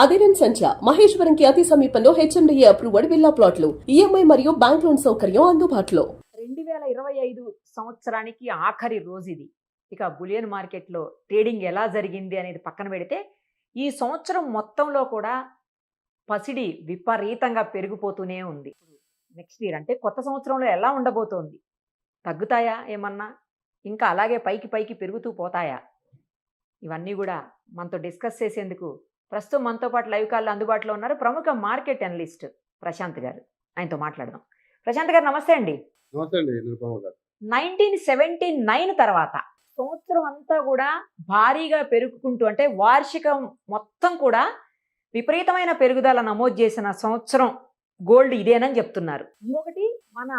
అదిరన్ సంచ మహేశ్వరంకి అతి సమీపంలో HMDA approved villa ప్లాట్లు ఈఎంఐ మరియు బ్యాంక్ లోన్ సౌకర్యం అందుబాటులో. 2025 సంవత్సరానికి ఆఖరి రోజు ఇది. ఇక బులియన్ మార్కెట్లో ట్రేడింగ్ ఎలా జరిగింది అనేది పక్కన పెడితే ఈ సంవత్సరం మొత్తంలో కూడా పసిడి విపరీతంగా పెరిగిపోతూనే ఉంది. నెక్స్ట్ ఇయర్ అంటే కొత్త సంవత్సరంలో ఎలా ఉండబోతోంది? తగ్గుతాయా ఏమన్నా? ఇంకా అలాగే పైకి పైకి పెరుగుతూ పోతాయా? ఇవన్నీ కూడా మనతో డిస్కస్ చేసేందుకు ప్రస్తుతం మనతో పాటు లైవ్ కాల్లో అందుబాటులో ఉన్నారు ప్రముఖ మార్కెట్ అనలిస్ట్ ప్రశాంత్ గారు. ఆయనతో మాట్లాడదాం. ప్రశాంత్ గారు నమస్తే అండి. నమస్తే అండి నిరుపమ గారు. 1979 తర్వాత సంవత్సరం అంతా కూడా భారీగా పెరుగుకుంటూ అంటే వార్షికం మొత్తం కూడా విపరీతమైన పెరుగుదల నమోదు చేసిన సంవత్సరం గోల్డ్ ఇదేనని చెప్తున్నారు. ఇంకొకటి మన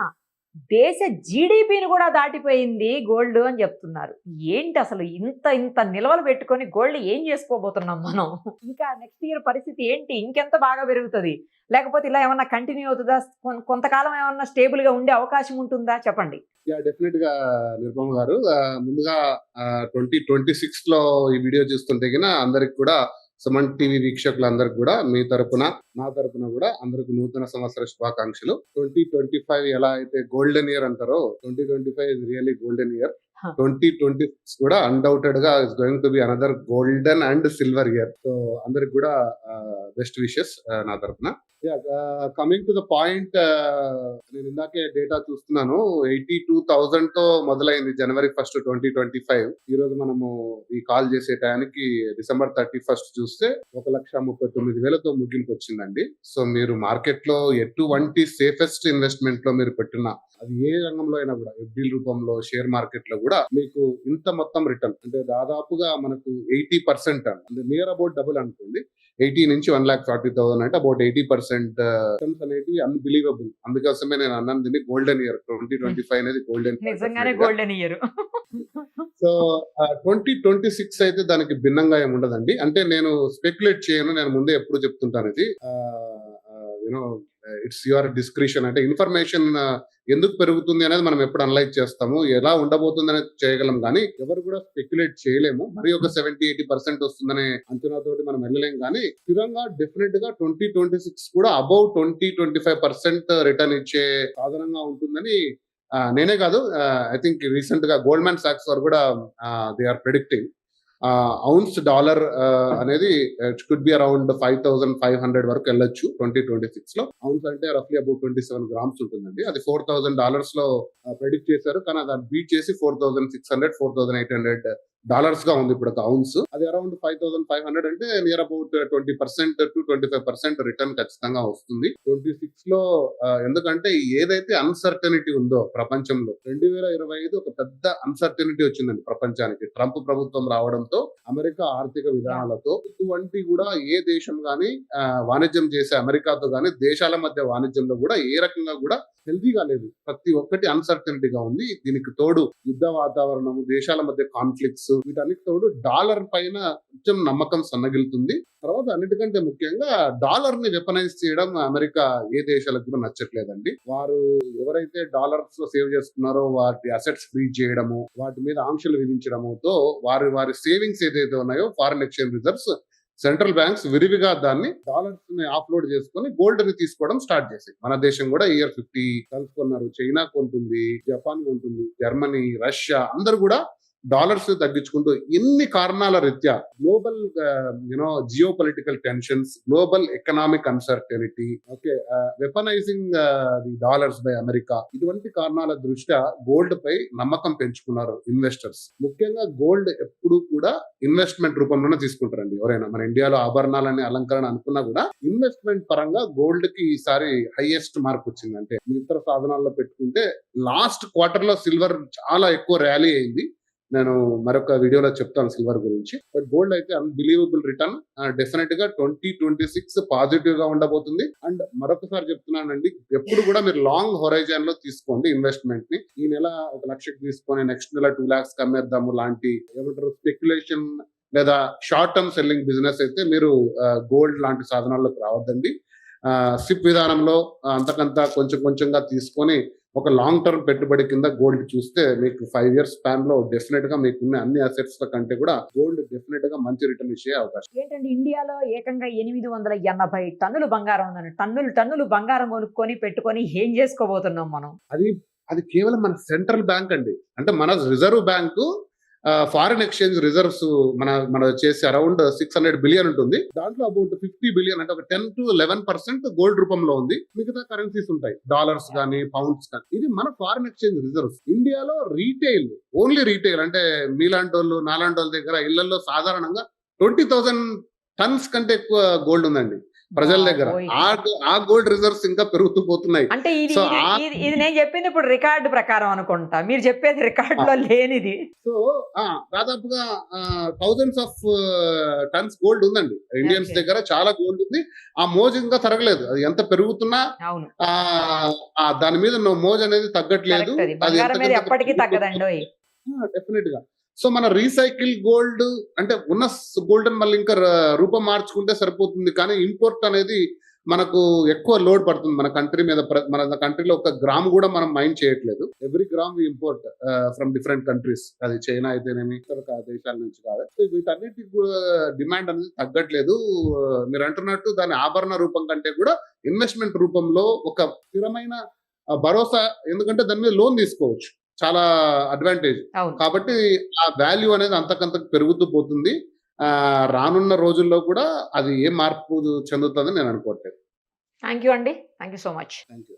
దేశ జీడిపిని కూడా దాటిపోయింది గోల్డ్ అని చెప్తున్నారు. ఏంటి అసలు ఇంత ఇంత నిల్వలు పెట్టుకొని గోల్డ్ ఏం చేసుకోబోతున్నాం మనం? ఇంకా నెక్స్ట్ ఇయర్ పరిస్థితి ఏంటి? ఇంకెంత బాగా పెరుగుతుంది? లేకపోతే ఇలా ఏమన్నా కంటిన్యూ అవుతుందా? కొంతకాలం ఏమన్నా స్టేబుల్ గా ఉండే అవకాశం ఉంటుందా? చెప్పండి. డెఫినెట్ గా నిరుపమ గారు, ముందుగా 2026 లో ఈ వీడియో చూస్తుంటే గిన అందరికి కూడా సుమన్ టీవీ వీక్షకులందరికి కూడా మీ తరపున నా తరపున కూడా అందరికి నూతన సంవత్సర శుభాకాంక్షలు. 2025 ఎలా అయితే గోల్డెన్ ఇయర్ అంటారో 2025 ఇస్ రియల్లీ గోల్డెన్ ఇయర్. 2026 కూడా అన్డౌటెడ్ గా is going to be another golden and silver year. So అందరికి కూడా బెస్ట్ విషెస్ నా తరపున. కమింగ్ టు ద పాయింట్, నేను ఇందాకే డేటా చూస్తున్నాను. 82,000 తో మొదలైంది January 1st, 2025. ఈ రోజు మనము ఈ కాల్ చేసే టైంకి December 31st చూస్తే 1,39,000తో ముగింపు వచ్చిందండి. సో మీరు మార్కెట్ లో ఎటువంటి సేఫెస్ట్ ఇన్వెస్ట్మెంట్ లో మీరు పెట్టినా, అది ఏ రంగంలో అయినా కూడా, ఎఫ్డీ రూపంలో, షేర్ మార్కెట్ లో కూడా మీకు ఇంత మొత్తం రిటర్న్ అంటే దాదాపుగా మనకు 80% అంటే నియర్ అబౌట్ డబుల్ అనుకోండి. 80 నుంచి 1,40,000 అంటే అబౌట్ 80% రిటర్న్స్ అనేవి అన్బిలీవబుల్. అందుకోసమే నేను అన్నాను దీన్ని గోల్డెన్ ఇయర్. 2025 అనేది గోల్డెన్ ఇయర్. సో 2026 అయితే దానికి భిన్నంగా ఏమి ఉండదండి. అంటే నేను స్పెక్యులేట్ చేయను, నేను ముందే ఎప్పుడు చెప్తుంటాను ఇది. You know it's your discretion. అంటే ఇన్ఫర్మేషన్ ఎందుకు పెరుగుతుంది అనేది మనం ఎప్పుడు అనలైజ్ చేస్తాము, ఎలా ఉండబోతుంది అనేది చేయగలం, కానీ ఎవరు కూడా స్పెక్యులేట్ చేయలేము. మరి ఒక 70-80% వస్తుందనే అంచనాతోటి మనం వెళ్ళలేం. కానీ స్థిరంగా డెఫినెట్ గా 2026 కూడా అబౌవ్ 20-25% రిటర్న్ ఇచ్చే సాధనంగా ఉంటుందని నేనే కాదు, ఐ థింక్ రీసెంట్ గా గోల్డ్మాన్ సాక్స్ వారు కూడా they are predicting. Ounce dollar అనేది ఇట్ కుడ్ బి అరౌండ్ 5,500 వరకు వెళ్ళొచ్చు 2026 లో. ఔన్స్ అంటే రఫ్లీ అబౌట్ 27 గ్రామ్స్ ఉంటుందండి. అది $4,000 లో ప్రెడిక్ట్ చేశారు, కానీ దాన్ని బీట్ చేసి $4,600, $4,800 గా ఉంది ఇప్పుడు ఒక ఔన్స్. అది అరౌండ్ 5,500 అంటే నియర్ అబౌట్ 20% to 25% రిటర్న్ ఖచ్చితంగా వస్తుంది 26 లో. ఎందుకంటే ఏదైతే అన్సర్టనిటీ ఉందో ప్రపంచంలో, 2025 ఒక పెద్ద అన్సర్టనిటీ వచ్చిందండి ప్రపంచానికి. ట్రంప్ ప్రభుత్వం రావడంతో, అమెరికా ఆర్థిక విధానాలతో, ఇటువంటి కూడా ఏ దేశం గాని వాణిజ్యం చేసే అమెరికాతో గాని దేశాల మధ్య వాణిజ్యంలో కూడా ఏ రకంగా కూడా హెల్తీగా లేదు. ప్రతి ఒక్కటి అన్సర్టనిటీగా ఉంది. దీనికి తోడు యుద్ధ వాతావరణం, దేశాల మధ్య కాన్ఫ్లిక్ట్స్, వీటన్నిటి తోడు డాలర్ పైన కొంచెం నమ్మకం సన్నగిలుతుంది. తర్వాత అన్నిటికంటే ముఖ్యంగా డాలర్ ని వెపనైజ్ చేయడం అమెరికా ఏ దేశాలకు కూడా నచ్చట్లేదండి. వారు ఎవరైతే డాలర్స్ లో సేవ్ చేసుకున్నారో వాటి అసెట్స్ ఫ్రీజ్ చేయడము, వాటి మీద ఆంక్షలు విధించడముతో వారి సేవింగ్స్ ఏదైతే ఉన్నాయో foreign exchange reserves, central banks విరివిగా దాన్ని డాలర్స్ ని ఆఫ్లోడ్ చేసుకుని గోల్డ్ ని తీసుకోవడం స్టార్ట్ చేసి, మన దేశం కూడా ఇయర్ 50 టన్స్ కొన్నారు. చైనా కొంటుంది, జపాన్ కొంటుంది, జర్మనీ, రష్యా అందరు కూడా డాలర్స్ తగ్గించుకుంటూ ఎన్ని కారణాల రీత్యా global geo political tensions, global economic uncertainty, okay, weaponising the dollars by America, ఇటువంటి కారణాల దృష్ట్యా గోల్డ్ పై నమ్మకం పెంచుకున్నారు ఇన్వెస్టర్స్. ముఖ్యంగా గోల్డ్ ఎప్పుడు కూడా ఇన్వెస్ట్మెంట్ రూపంలోనే తీసుకుంటారండి ఎవరైనా. మన ఇండియాలో ఆభరణాలని అలంకరణ అనుకున్నా కూడా ఇన్వెస్ట్మెంట్ పరంగా గోల్డ్ కి ఈసారి హైయెస్ట్ మార్క్ వచ్చింది. అంటే ఇతర సాధనాల్లో పెట్టుకుంటే లాస్ట్ క్వార్టర్ లో సిల్వర్ చాలా ఎక్కువ ర్యాలీ అయింది. నేను మరొక వీడియోలో చెప్తాను సిల్వర్ గురించి. బట్ గోల్డ్ అయితే అన్బిలీవబుల్ రిటర్న్. డెఫినెట్ గా 2026 పాజిటివ్ గా ఉండబోతుంది. అండ్ మరొకసారి చెప్తున్నానండి, ఎప్పుడు కూడా మీరు లాంగ్ హొరైజన్ లో తీసుకోండి ఇన్వెస్ట్మెంట్ ని. ఈ నెల 1,00,000 తీసుకొని నెక్స్ట్ నెల 2 lakhs కమ్మేద్దాము లాంటి ఏమంటారు స్పెక్యులేషన్ లేదా షార్ట్ టర్మ్ సెల్లింగ్ బిజినెస్ అయితే మీరు గోల్డ్ లాంటి సాధనాల్లోకి రావద్దండి. సిప్ విధానంలో అంతకంతా కొంచెంగా తీసుకొని ఒక లాంగ్ టర్మ్ పెట్టుబడి కింద గోల్డ్ చూస్తే మీకు 5 years స్పాన్ లో డెఫినెట్ గా మీకున్న అన్ని అసెట్స్ కంటే కూడా గోల్డ్ డెఫినెట్ గా మంచి రిటర్న్ ఇచ్చే అవకాశం. ఏంటంటే ఇండియాలో ఏకంగా 880 టన్నులు బంగారం ఉందండి. టన్నులు బంగారం కొనుక్కొని పెట్టుకొని ఏం చేసుకోబోతున్నాం మనం? అది కేవలం మన సెంట్రల్ బ్యాంక్ అండి. అంటే మన reserve bank foreign exchange reserves మన వచ్చేసి అరౌండ్ 600 బిలియన్ ఉంటుంది. దాంట్లో అబౌట్ 50 బిలియన్ అంటే ఒక 10 to 11% గోల్డ్ రూపంలో ఉంది. మిగతా కరెన్సీస్ ఉంటాయి, డాలర్స్ కానీ పౌండ్స్ కానీ. ఇది మన ఫారిన్ ఎక్స్చేంజ్ రిజర్వ్స్. ఇండియాలో రీటైల్, ఓన్లీ రీటైల్ అంటే మీలాంటి వాళ్ళు నాలాంటి వాళ్ళ దగ్గర ఇళ్లలో సాధారణంగా 20,000 టన్స్ కంటే ఎక్కువ గోల్డ్ ఉందండి ప్రజల దగ్గర. ఆ గోల్డ్ రిజర్వ్స్ ఇంకా పెరుగుతూ పోతున్నాయి. అంటే ఇది సో ఇది నేను చెప్పింది ఇప్పుడు రికార్డు ప్రకారం అనుకుంటా, మీరు చెప్పేది రికార్డులో లేనిది. సో దాదాపుగా థౌజండ్స్ ఆఫ్ టన్స్ గోల్డ్ ఉందండి ఇండియన్స్ Okay. దగ్గర. చాలా గోల్డ్ ఉంది. ఆ మోజు ఇంకా తరగలేదు. అది ఎంత పెరుగుతున్నా అవును, దాని మీద మోజు అనేది తగ్గట్లేదు. Correct అది. బంగారం మీద ఎప్పటికీ తగ్గదండి. డెఫినెట్ గా. సో మన రీసైకిల్ గోల్డ్ అంటే ఉన్న గోల్డ్ మళ్ళీ ఇంకా రూపం మార్చుకుంటే సరిపోతుంది. కానీ ఇంపోర్ట్ అనేది మనకు ఎక్కువ లోడ్ పడుతుంది మన కంట్రీ మీద. మన కంట్రీలో ఒక గ్రామ్ కూడా మనం మైండ్ చేయట్లేదు. Every gram import from different countries. అది చైనా అయితేనేమి ఇతర దేశాల నుంచి కాదు. సో వీటన్నిటికి డిమాండ్ అనేది తగ్గట్లేదు. మీరు అంటున్నట్టు దాని ఆభరణ రూపం కంటే కూడా ఇన్వెస్ట్మెంట్ రూపంలో ఒక స్థిరమైన భరోసా, ఎందుకంటే దాని మీద లోన్ తీసుకోవచ్చు, చాలా అడ్వాంటేజ్. అవును. కాబట్టి ఆ వాల్యూ అనేది అంతకంతకు పెరుగుతూ పోతుంది. రానున్న రోజుల్లో కూడా అది ఏ మార్పు చెందుతుందని నేను అనుకోవట్లేదు. థ్యాంక్ యూ అండి, thank you so much. Thank you.